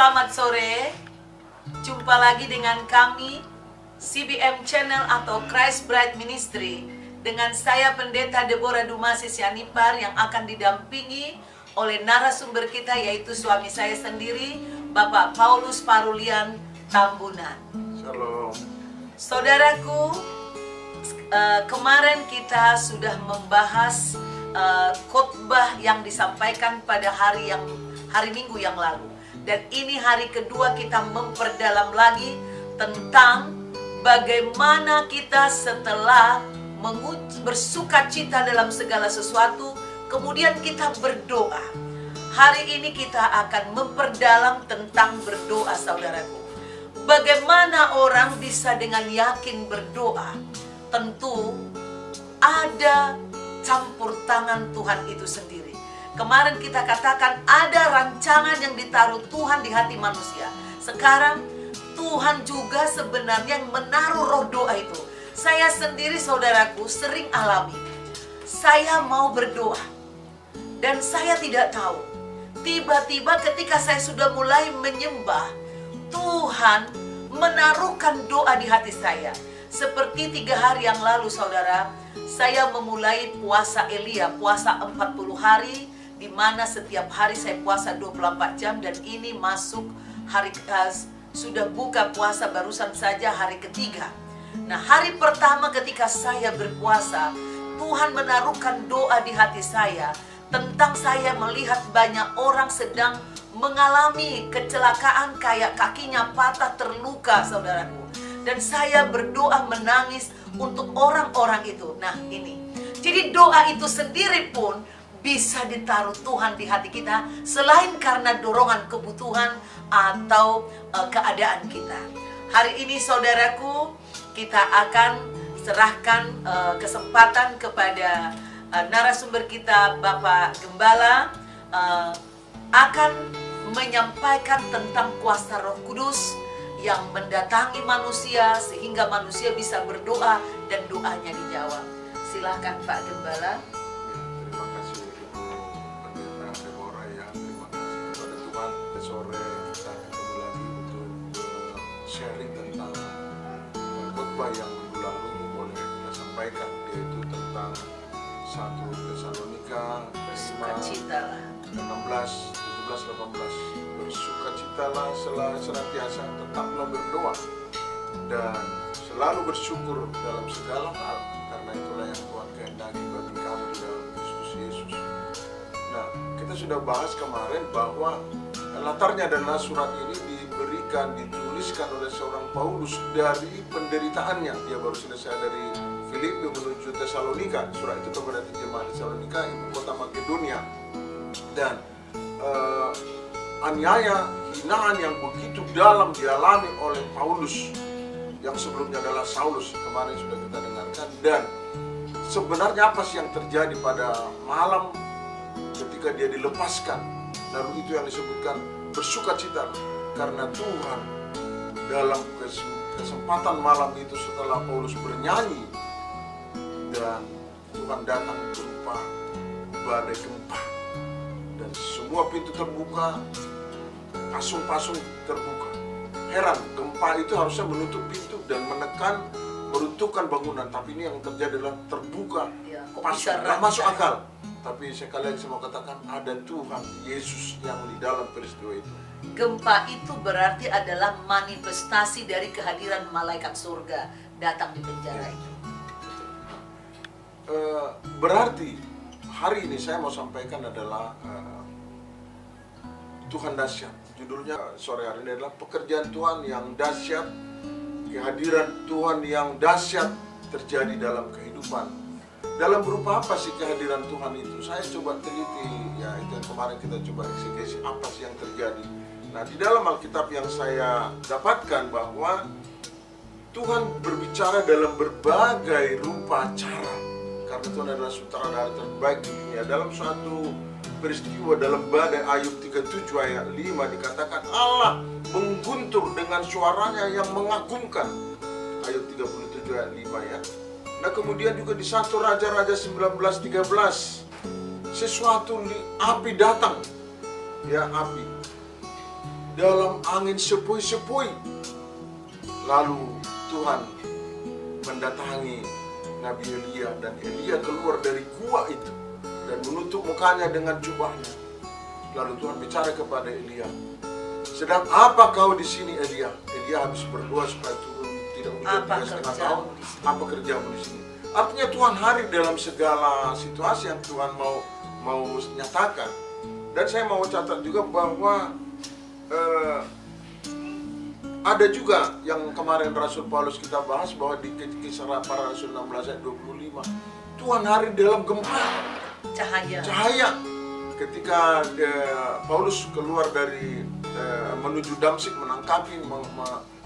Selamat sore, jumpa lagi dengan kami CBM Channel atau Christ Bride Ministry dengan saya Pendeta Deborah Dumasi Sianipar yang akan didampingi oleh narasumber kita yaitu suami saya sendiri, Bapak Paulus Parulian Tambunan. Shalom. Saudaraku, kemarin kita sudah membahas khotbah yang disampaikan pada hari Minggu yang lalu. Dan ini hari kedua kita memperdalam lagi tentang bagaimana kita setelah bersukacita dalam segala sesuatu, kemudian kita berdoa. Hari ini kita akan memperdalam tentang berdoa, saudaraku. Bagaimana orang bisa dengan yakin berdoa? Tentu ada campur tangan Tuhan itu sendiri. Kemarin kita katakan ada rancangan yang ditaruh Tuhan di hati manusia. Sekarang Tuhan juga sebenarnya yang menaruh roh doa itu. Saya sendiri, saudaraku, sering alami. Saya mau berdoa dan saya tidak tahu. Tiba-tiba ketika saya sudah mulai menyembah, Tuhan menaruhkan doa di hati saya. Seperti 3 hari yang lalu, saudara, saya memulai puasa Elia, puasa 40 hari, di mana setiap hari saya puasa 24 jam dan ini masuk hari sudah buka puasa barusan saja hari ketiga. Nah, hari pertama ketika saya berpuasa, Tuhan menaruhkan doa di hati saya tentang saya melihat banyak orang sedang mengalami kecelakaan kayak kakinya patah, terluka, saudaraku. Dan saya berdoa menangis untuk orang-orang itu. Nah, ini. Jadi doa itu sendiri pun bisa ditaruh Tuhan di hati kita selain karena dorongan kebutuhan atau keadaan kita. Hari ini, saudaraku, kita akan serahkan kesempatan kepada narasumber kita, Bapak Gembala, akan menyampaikan tentang kuasa Roh Kudus yang mendatangi manusia sehingga manusia bisa berdoa dan doanya dijawab. Silakan Pak Gembala. Terima kasih Pendeta Deborah ya. Terima kasih kepada Tuhan. Sore kita ketemu lagi untuk sharing tentang khotbah yang minggu lalu boleh kita sampaikan, yaitu tentang 1 Tesalonika 5:16, 17, 18. Bersukacitalah senantiasa, tetaplah berdoa dan selalu bersyukur dalam segala hal, karena itulah yang Tuhan kehendaki bagi kamu di dalam Kristus Yesus. Nah, kita sudah bahas kemarin bahwa latarnya adalah surat ini dituliskan oleh seorang Paulus dari penderitaannya. Dia baru selesai dari Filipi menuju Tesalonika. Surat itu kepada jemaat Tesalonika, ibu kota Makedonia. Dan aniaya, hinaan yang begitu dalam dialami oleh Paulus yang sebelumnya adalah Saulus, kemarin sudah kita dengarkan. Dan sebenarnya apa sih yang terjadi pada malam ketika dia dilepaskan? Lalu itu yang disebutkan bersukacita karena Tuhan. Dalam kesempatan malam itu setelah Paulus bernyanyi dan Tuhan datang berupa badai gempa dan semua pintu terbuka, pasung-pasung terbuka. Heran, gempa itu harusnya menutup pintu dan menekan, meruntuhkan bangunan, tapi ini yang terjadi adalah terbuka, pasung, nggak masuk akal. Tapi sekali lagi saya mau katakan, ada Tuhan Yesus yang di dalam peristiwa itu. Gempa itu berarti adalah manifestasi dari kehadiran malaikat surga datang di penjara itu. Berarti hari ini saya mau sampaikan adalah Tuhan dahsyat. Judulnya sore hari ini adalah pekerjaan Tuhan yang dahsyat, kehadiran Tuhan yang dahsyat terjadi dalam kehidupan. Dalam berupa apa sih kehadiran Tuhan itu? Saya coba teliti, ya itu yang kemarin kita coba eksegesi apa sih yang terjadi. Nah, di dalam Alkitab yang saya dapatkan bahwa Tuhan berbicara dalam berbagai rupa cara, karena Tuhan adalah sutradara terbaik di dunia. Dalam suatu peristiwa dalam badai Ayub 37 ayat 5 dikatakan Allah mengguntur dengan suaranya yang mengagumkan. Ayub 37 ayat 5 ya. Nah, kemudian juga di 1 Raja-Raja 19:13 sesuatu api datang, ya api. dalam angin sepoi-sepoi. Lalu Tuhan mendatangi Nabi Elia, dan Elia keluar dari gua itu dan menutup mukanya dengan jubahnya. Lalu Tuhan bicara kepada Elia, "Sedang apa kau di sini, Elia?" Elia habis berdoa supaya turun tidak hujan 3,5 tahun. Apa kerjamu di sini? Artinya Tuhan hadir dalam segala situasi yang Tuhan mau nyatakan. Dan saya mau catat juga bahwa ada juga yang kemarin Rasul Paulus kita bahas, bahwa di Kisah Para Rasul 16 ayat 25, Tuhan hadir dalam gempa cahaya. Ketika Paulus keluar dari menuju Damsyik menangkapi,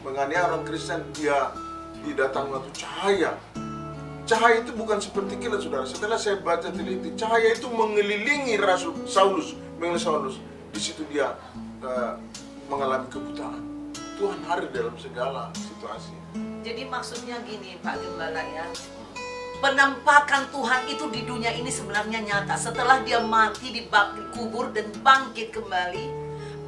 menganiaya orang Kristen, dia didatangi waktu cahaya. Cahaya itu bukan seperti kilat, saudara. Setelah saya baca teliti, cahaya itu mengelilingi Rasul Saulus. Di situ dia mengalami kebutaan. Tuhan hadir dalam segala situasi. Jadi maksudnya gini, Pak Gembala ya, penampakan Tuhan itu di dunia ini sebenarnya nyata. Setelah dia mati, dikubur dan bangkit kembali,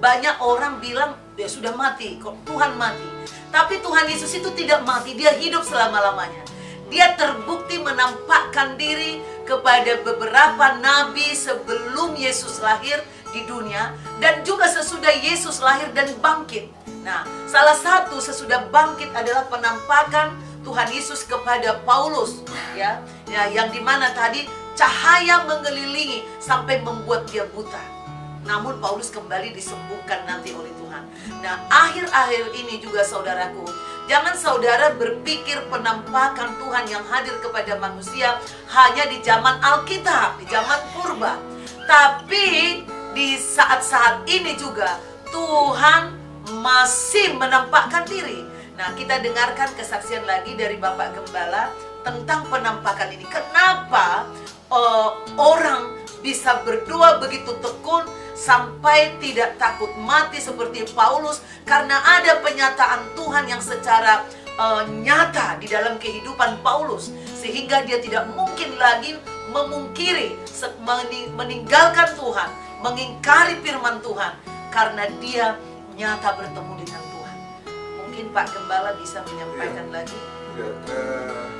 banyak orang bilang dia sudah mati, kok Tuhan mati. Tapi Tuhan Yesus itu tidak mati, dia hidup selama-lamanya. Dia terbukti menampakkan diri kepada beberapa nabi sebelum Yesus lahir di dunia, dan juga sesudah Yesus lahir dan bangkit. Nah, salah satu sesudah bangkit adalah penampakan Tuhan Yesus kepada Paulus, ya yang dimana tadi cahaya mengelilingi sampai membuat dia buta. Namun Paulus kembali disembuhkan nanti oleh Tuhan. Nah, akhir-akhir ini juga saudaraku, jangan saudara berpikir penampakan Tuhan yang hadir kepada manusia hanya di zaman Alkitab, di zaman purba. Tapi di saat-saat ini juga Tuhan masih menampakkan diri. Nah, kita dengarkan kesaksian lagi dari Bapak Gembala tentang penampakan ini. Kenapa orang bisa berdoa begitu tekun sampai tidak takut mati seperti Paulus? Karena ada penyataan Tuhan yang secara nyata di dalam kehidupan Paulus, sehingga dia tidak mungkin lagi memungkiri, meninggalkan Tuhan, mengingkari firman Tuhan, karena dia nyata bertemu dengan Tuhan. Mungkin Pak Gembala bisa menyampaikan lagi. Ya,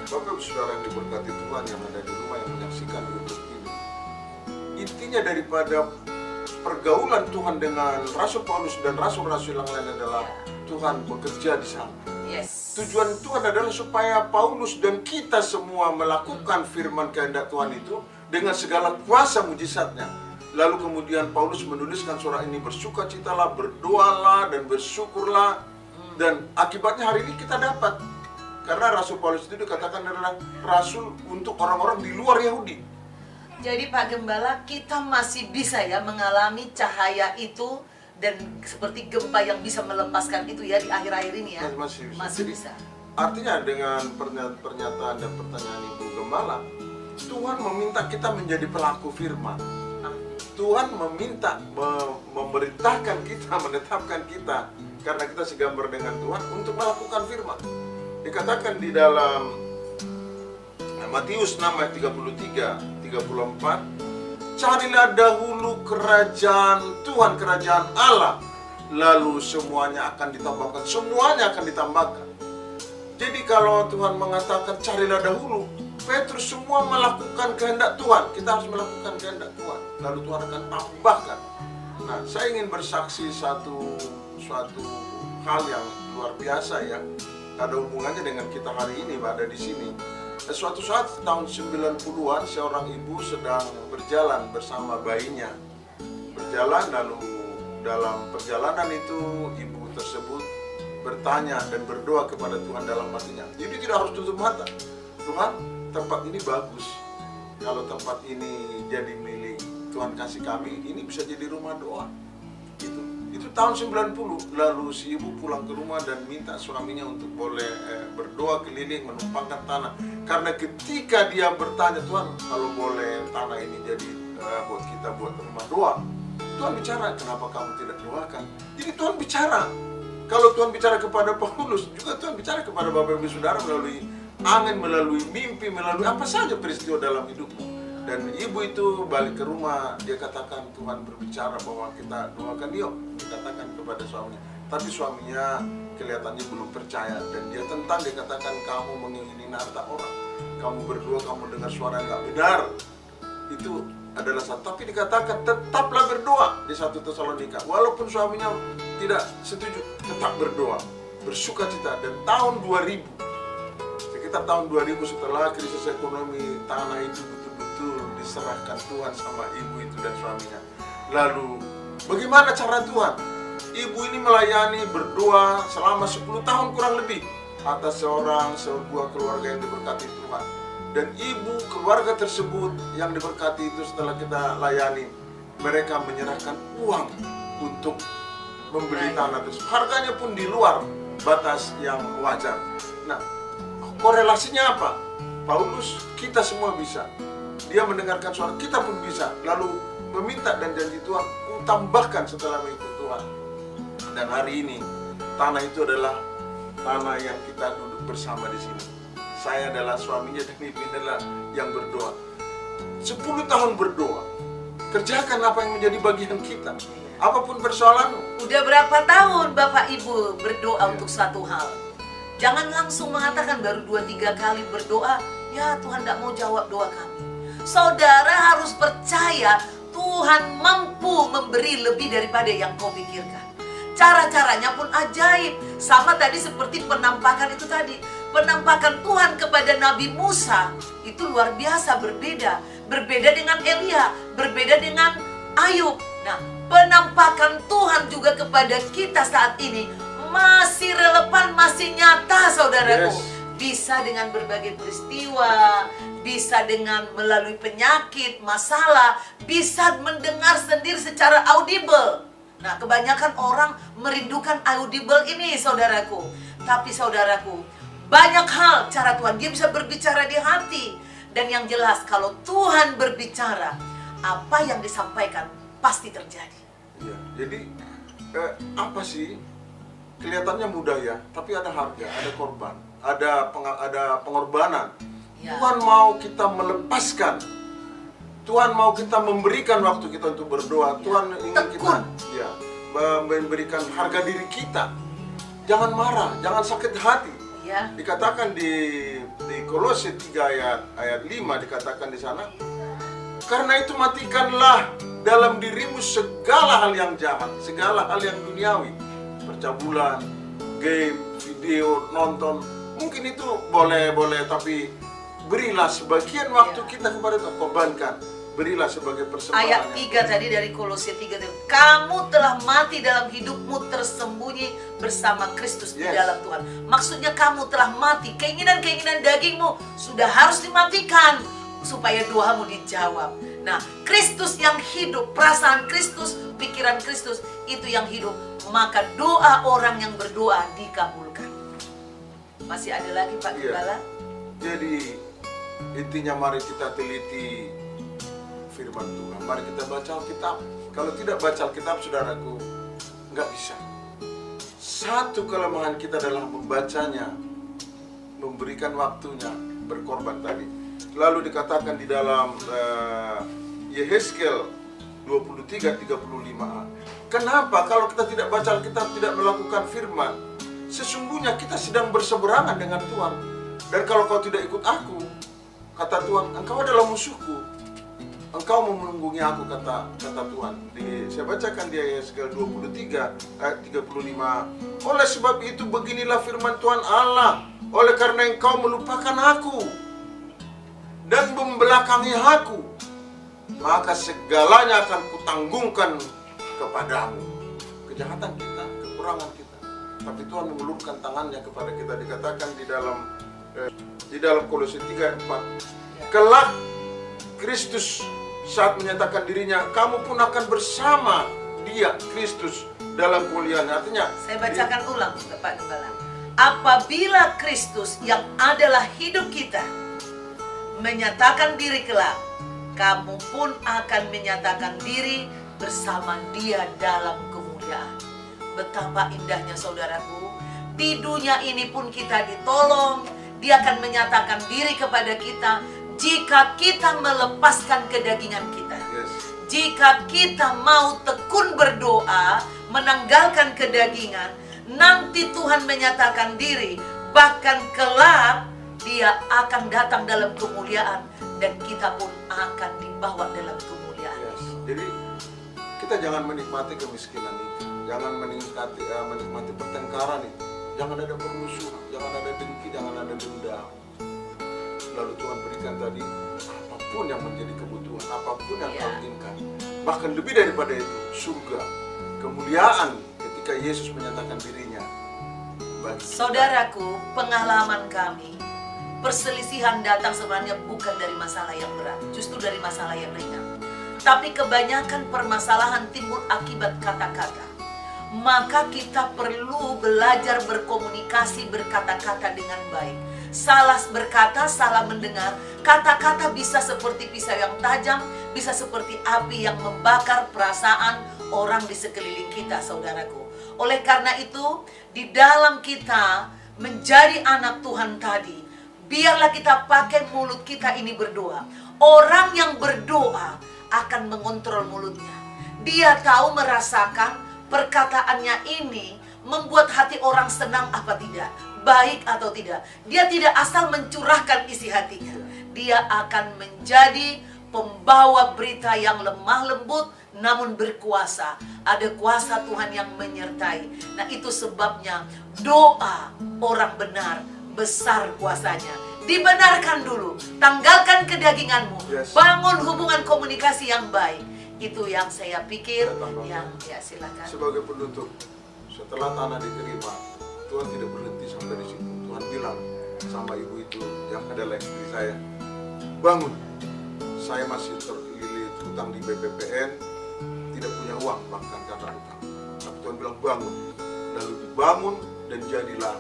Bapak saudara yang diberkati Tuhan yang ada di rumah yang menyaksikan YouTube ini, intinya daripada pergaulan Tuhan dengan Rasul Paulus dan rasul-rasul yang lain adalah Tuhan bekerja di sana. Yes. Tujuan Tuhan adalah supaya Paulus dan kita semua melakukan firman kehendak Tuhan itu dengan segala kuasa mujizatnya. Lalu kemudian Paulus menuliskan surah ini, bersukacitalah, berdoalah, dan bersyukurlah. Dan akibatnya hari ini kita dapat. Karena Rasul Paulus itu dikatakan adalah rasul untuk orang-orang di luar Yahudi. Jadi Pak Gembala, kita masih bisa ya mengalami cahaya itu, dan seperti gempa yang bisa melepaskan itu ya di akhir-akhir ini ya. Masih bisa. Artinya dengan pernyataan dan pertanyaan Ibu Gembala, Tuhan meminta kita menjadi pelaku firman. Tuhan meminta, memerintahkan kita, menetapkan kita, karena kita segambar dengan Tuhan, untuk melakukan firman. Dikatakan di dalam Matius 6 ayat 33-34, carilah dahulu kerajaan Tuhan, kerajaan Allah, lalu semuanya akan ditambahkan. Semuanya akan ditambahkan. Jadi kalau Tuhan mengatakan carilah dahulu, Petrus semua melakukan kehendak Tuhan. Kita harus melakukan kehendak Tuhan, lalu Tuhan akan tambahkan. Nah, saya ingin bersaksi suatu hal yang luar biasa ya. Ada hubungannya dengan kita hari ini ada di sini. Suatu saat tahun 90-an, seorang ibu sedang berjalan bersama bayinya. Berjalan, lalu dalam perjalanan itu ibu tersebut bertanya dan berdoa kepada Tuhan dalam hatinya. Jadi tidak harus tutup mata. Tuhan, tempat ini bagus. Kalau tempat ini jadi milik Tuhan kasih kami, ini bisa jadi rumah doa. Itu tahun 90. Lalu si ibu pulang ke rumah dan minta suaminya untuk boleh berdoa keliling, menumpangkan tanah. Karena ketika dia bertanya, Tuhan, kalau boleh tanah ini jadi buat kita buat rumah doa, Tuhan bicara, kenapa kamu tidak doakan? Jadi Tuhan bicara. Kalau Tuhan bicara kepada Paulus, juga Tuhan bicara kepada Bapak Ibu Saudara melalui angin, melalui mimpi, melalui apa saja peristiwa dalam hidupmu. Dan ibu itu balik ke rumah, dia katakan Tuhan berbicara bahwa kita doakan yuk, dikatakan kepada suaminya. Tapi suaminya kelihatannya belum percaya, dan dia tentang, dia katakan kamu mengingini harta orang, kamu berdua kamu dengar suara yang nggak benar. Itu adalah satu. Tapi dikatakan tetaplah berdoa di 1 Tesalonika. Walaupun suaminya tidak setuju, tetap berdoa, bersuka cita. Dan tahun 2000, sekitar tahun 2000 setelah krisis ekonomi, tanah itu betul-betul diserahkan Tuhan sama ibu itu dan suaminya. Lalu bagaimana cara Tuhan? Ibu ini melayani, berdoa selama 10 tahun kurang lebih atas sebuah keluarga yang diberkati Tuhan. Dan ibu keluarga tersebut yang diberkati itu setelah kita layani, mereka menyerahkan uang untuk membeli tanah tersebut. Harganya pun di luar batas yang wajar. Nah, korelasinya apa? Paulus, kita semua bisa. Dia mendengarkan suara, kita pun bisa. Lalu meminta dan janji Tuhan, tambahkan setelah mengikut Tuhan. Dan hari ini, tanah itu adalah tanah yang kita duduk bersama di sini. Saya adalah suaminya dan ibu adalah yang berdoa. 10 tahun berdoa. Kerjakan apa yang menjadi bagian kita. Apapun persoalanmu. Udah berapa tahun Bapak Ibu berdoa untuk satu hal? Jangan langsung mengatakan baru 2-3 kali berdoa, ya Tuhan tidak mau jawab doa kami. Saudara harus percaya Tuhan mampu memberi lebih daripada yang kau pikirkan. Cara-caranya pun ajaib. Sama tadi seperti penampakan itu tadi. Penampakan Tuhan kepada Nabi Musa itu luar biasa berbeda. Berbeda dengan Elia, berbeda dengan Ayub. Nah, penampakan Tuhan juga kepada kita saat ini masih relevan, masih nyata, saudaraku. Yes. Bisa dengan berbagai peristiwa, bisa dengan melalui penyakit, masalah, bisa mendengar sendiri secara audible. Nah, kebanyakan orang merindukan audible ini, saudaraku. Tapi saudaraku, banyak hal cara Tuhan, dia bisa berbicara di hati. Dan yang jelas, kalau Tuhan berbicara, apa yang disampaikan pasti terjadi. Ya, jadi apa sih? Kelihatannya mudah ya, tapi ada harga, ada korban, ada pengorbanan. Ya. Tuhan mau kita melepaskan, Tuhan mau kita memberikan waktu kita untuk berdoa. Ya. Tuhan ingin kita memberikan harga diri kita. Jangan marah, jangan sakit hati. Ya. Dikatakan di Kolose 3 ayat 5 dikatakan di sana, karena itu matikanlah dalam dirimu segala hal yang jahat, segala hal yang duniawi, percabulan, game, video, nonton. Mungkin itu boleh, tapi berilah sebagian waktu kita kepada Tuhan, korbankan. Berilah sebagai persembahan. Ayat 3 tadi dari Kolose 3, kamu telah mati dalam hidupmu tersembunyi bersama Kristus di dalam Tuhan. Maksudnya kamu telah mati, keinginan-keinginan dagingmu sudah harus dimatikan supaya doamu dijawab. Nah, Kristus yang hidup, perasaan Kristus, pikiran Kristus itu yang hidup, maka doa orang yang berdoa dikabulkan. Masih ada lagi Pak Gembala? Jadi intinya mari kita teliti firman Tuhan. Mari kita baca Alkitab. Kalau tidak baca Alkitab, saudaraku, nggak bisa. Satu kelemahan kita adalah membacanya, memberikan waktunya, berkorban tadi. Lalu dikatakan di dalam Yehezkiel 23:35. Kenapa kalau kita tidak baca Alkitab, tidak melakukan firman, sesungguhnya kita sedang berseberangan dengan Tuhan. Dan kalau kau tidak ikut aku, kata Tuhan, engkau adalah musuhku. Engkau mau menunggungi aku, kata Tuhan. Saya bacakan di Yehezkiel 23 ayat 35. Oleh sebab itu beginilah firman Tuhan Allah, oleh karena engkau melupakan aku dan membelakangi aku, maka segalanya akan kutanggungkan kepadamu. Kejahatan kita, kekurangan kita, tapi Tuhan mengulurkan tangannya kepada kita. Dikatakan di dalam Kolose 3 ayat 4, kelak Kristus saat menyatakan dirinya, kamu pun akan bersama dia, Kristus, dalam kemuliaan. Artinya, saya bacakan ulang Pak Gembala. Apabila Kristus yang adalah hidup kita menyatakan diri kelak, kamu pun akan menyatakan diri bersama dia dalam kemuliaan. Betapa indahnya, saudaraku. Di dunia ini pun kita ditolong, dia akan menyatakan diri kepada kita. jika kita melepaskan kedagingan kita. Yes. Jika kita mau tekun berdoa, menanggalkan kedagingan, nanti Tuhan menyatakan diri, bahkan kelak Dia akan datang dalam kemuliaan dan kita pun akan dibawa dalam kemuliaan. Yes. Jadi kita jangan menikmati kemiskinan itu, jangan menikmati pertengkaran itu, jangan ada permusuhan, jangan ada dengki, jangan ada dendam. Lalu Tuhan berikan tadi apapun yang menjadi kebutuhan, apapun yang kau inginkan. Bahkan lebih daripada itu, surga, kemuliaan ketika Yesus menyatakan dirinya bagi kita. Saudaraku, pengalaman kami, perselisihan datang sebenarnya bukan dari masalah yang berat, justru dari masalah yang ringan. Tapi kebanyakan permasalahan timbul akibat kata-kata. Maka kita perlu belajar berkomunikasi, berkata-kata dengan baik. Salah berkata, salah mendengar. Kata-kata bisa seperti pisau yang tajam, bisa seperti api yang membakar perasaan orang di sekeliling kita, saudaraku. Oleh karena itu, di dalam kita menjadi anak Tuhan tadi, biarlah kita pakai mulut kita ini berdoa. Orang yang berdoa akan mengontrol mulutnya. Dia tahu, merasakan perkataannya ini membuat hati orang senang apa tidak, baik atau tidak. Dia tidak asal mencurahkan isi hatinya. Dia akan menjadi pembawa berita yang lemah lembut namun berkuasa. Ada kuasa Tuhan yang menyertai. Nah, itu sebabnya doa orang benar besar kuasanya. Dibenarkan dulu, tanggalkan kedaginganmu, Yes. bangun hubungan komunikasi yang baik. Itu yang saya pikir. Ya, silakan. Sebagai penutup, setelah tanah diterima, Tuhan tidak berhenti sampai di situ. Tuhan bilang sama ibu itu yang adalah istri saya, bangun. Saya masih terlilit hutang di BPPN, tidak punya uang bahkan karena hutang. Tapi Tuhan bilang bangun. Lalu dibangun dan jadilah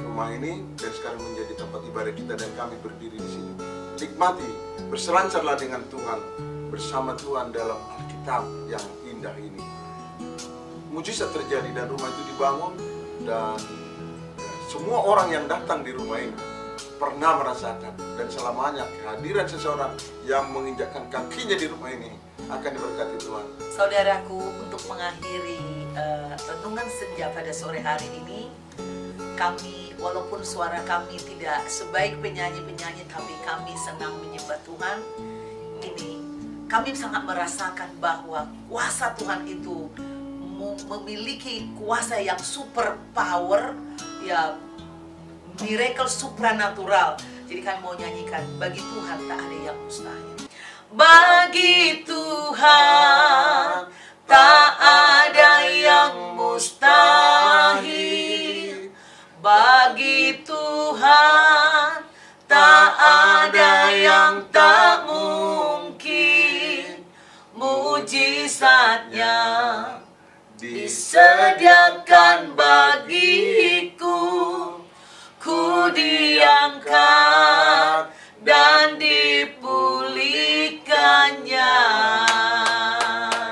rumah ini, dan sekarang menjadi tempat ibadah kita dan kami berdiri di sini. Nikmati, berselancarlah dengan Tuhan, bersama Tuhan dalam Alkitab yang indah ini. Mujizat terjadi dan rumah itu dibangun, dan semua orang yang datang di rumah ini pernah merasakan, dan selamanya kehadiran seseorang yang menginjakkan kakinya di rumah ini akan diberkati Tuhan. Saudaraku, untuk mengakhiri renungan senja pada sore hari ini, kami, walaupun suara kami tidak sebaik penyanyi-penyanyi, tapi kami senang menyembah Tuhan. Ini kami sangat merasakan bahwa kuasa Tuhan itu memiliki kuasa yang super power, ya, miracle supranatural. Jadi kami mau nyanyikan, bagi Tuhan tak ada yang mustahil. Bagi Tuhan tak ada yang mustahil. Bagi Tuhan tak ada yang tak mungkin. Mujizatnya disediakan bagiku. Ku diangkat dan dipulihkannya.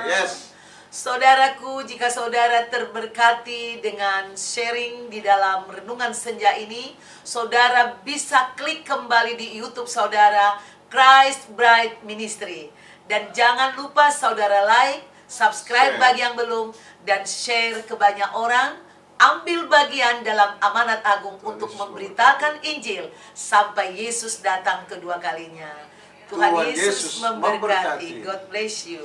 Yes. Saudaraku, jika saudara terberkati dengan sharing di dalam renungan senja ini, saudara bisa klik kembali di YouTube saudara, Christ Bride Ministry. Dan jangan lupa saudara like, subscribe bagi yang belum, dan share ke banyak orang. Ambil bagian dalam amanat agung untuk memberitakan Injil sampai Yesus datang kedua kalinya. Tuhan Yesus memberkati. God bless you.